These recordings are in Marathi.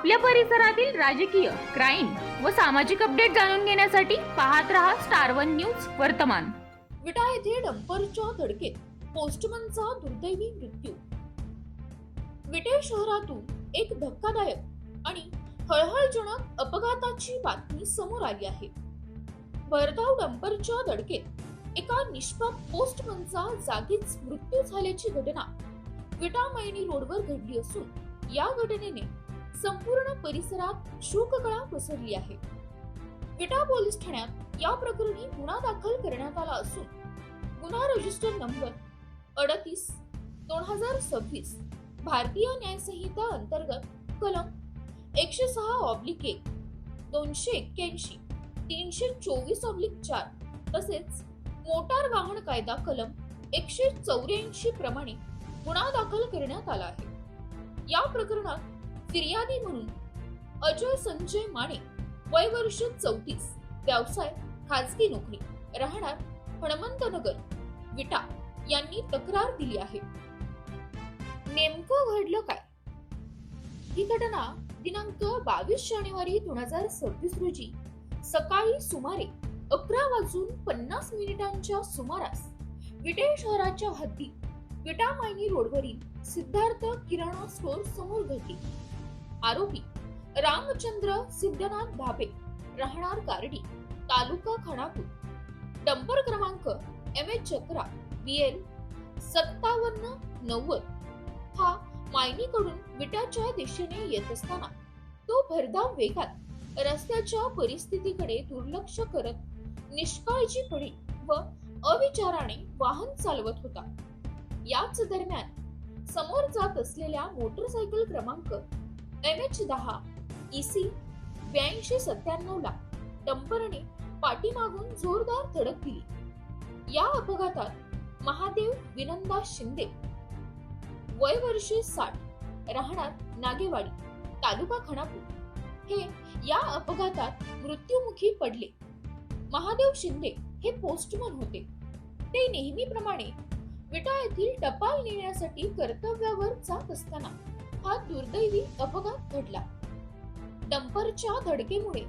आपल्या परिसरातील राजकीय, क्राईम व सामाजिक अपडेट जाणून घेण्यासाठी पाहत रहा स्टार वन न्यूज वर्तमान। विटा येथे डंपरच्या धडकेत पोस्टमनचा दुर्दैवी मृत्यू। विटे शहरातून एक धक्कादायक आणि हळहळजनक अपघाताची बातमी समोर आली आहे। भरधाव डंपरच्या धडकेत एका निष्पाप पोस्टमनचा जागीच मृत्यू झाल्याची घटना विटा मैनी रोडवर घडली असून या घटनेने संपूर्ण परिसरात शोककळा पसरली आहे। विटा पोलीस ठाण्यात या प्रकरणी गुन्हा दाखल करण्यात आला असून गुन्हा रजिस्टर नंबर 38/2026 भारतीय न्याय संहिता अंतर्गत कलम 106/1 281 324/4 तसेच मोटार वाहन कायदा कलम 184 प्रमाणे गुन्हा दाखल करण्यात आला आहे। या प्रकरणात फिर्यादी म्हणून अजय संजय माने, वय वर्ष 34, व्यवसाय खाजगी नोकरी, राहणार हनुमंतनगर, विटा यांनी तक्रार दिली आहे। नेमकं घडलं काय? ही घटना दिनांक 22 जानेवारी 2026 रोजी सकाळी सुमारे 11:50 सुमारास विटे शहराच्या हद्दीत विटा मैनी रोडवरील सिद्धार्थ किराणा स्टोअर समोर घडली। आरोपी रामचंद्र सिद्धनाथ धाबे, राहणार कारडी, तालुका खानापूर, डंपर क्रमांक MH11 BL 5790 हा मैनीकडून विटाच्या दिशेने येत असताना तो भरधाव वेगात रस्त्याच्या परिस्थितीकडे दुर्लक्ष करत निष्काळजीपणे व अविचाराने वाहन चालवत होता। याच दरम्यान समोर जात असलेल्या मोटरसायकल क्रमांक MH10 EC 8297 ला डंपरने पाठीमागून जोरदार धडक दिली। या अपघातात महादेव विनंदा शिंदे, वय वर्षे 60, राहणार नागेवाडी, तालुका खानापूर हे या अपघातात मृत्युमुखी पडले। महादेव शिंदे हे पोस्टमन होते। ते नेहमीप्रमाणे विटा येथील टपाल नेण्यासाठी कर्तव्यावर जात असताना हा दुर्दैवी अपघात घडला। डंपरच्या धडकेमुळे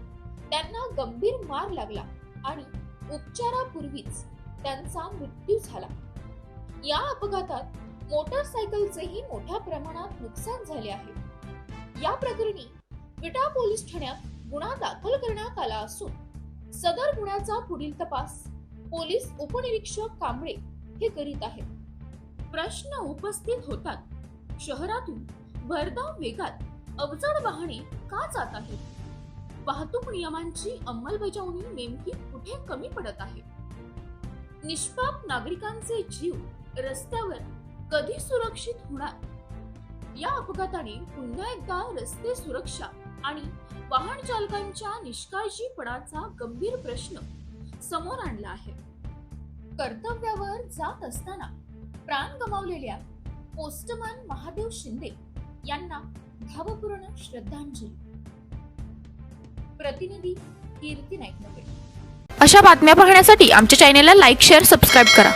त्यांना गंभीर मार लागला आणि उपचारापूर्वीच त्यांचा मृत्यू झाला। या अपघातात मोटरसायकलचेही मोठ्या प्रमाणात नुकसान झाले आहे। या प्रकरणी विटा पोलीस ठाण्यात गुन्हा दाखल करण्यात आला असून सदर गुन्ह्याचा पुढील तपास पोलीस उपनिरीक्षक कांबळे हे करीत आहेत। प्रश्न उपस्थित होतात, शहरातून भरधाव वेगात अवजड वाहने का जात आहेत? वाहतूक नियमांची अंमलबजावणी नेमकी कुठे कमी पडत आहे? निष्पाप नागरिकांचे जीव रस्त्यावर कधी सुरक्षित होणार? या अपघाताने पुन्हा एकदा रस्ते सुरक्षा आणि वाहन चालकांच्या निष्काळजीपणाचा गंभीर प्रश्न समोर आणला आहे। कर्तव्यावर जात असताना प्राण गमावलेल्या पोस्टमन महादेव शिंदे यांना भावपूर्ण श्रद्धांजली। प्रतिनिधी कीर्ती नाईक। अशा बातम्या पाहण्यासाठी आमच्या चॅनेलला लाईक, शेअर, सबस्क्राईब करा।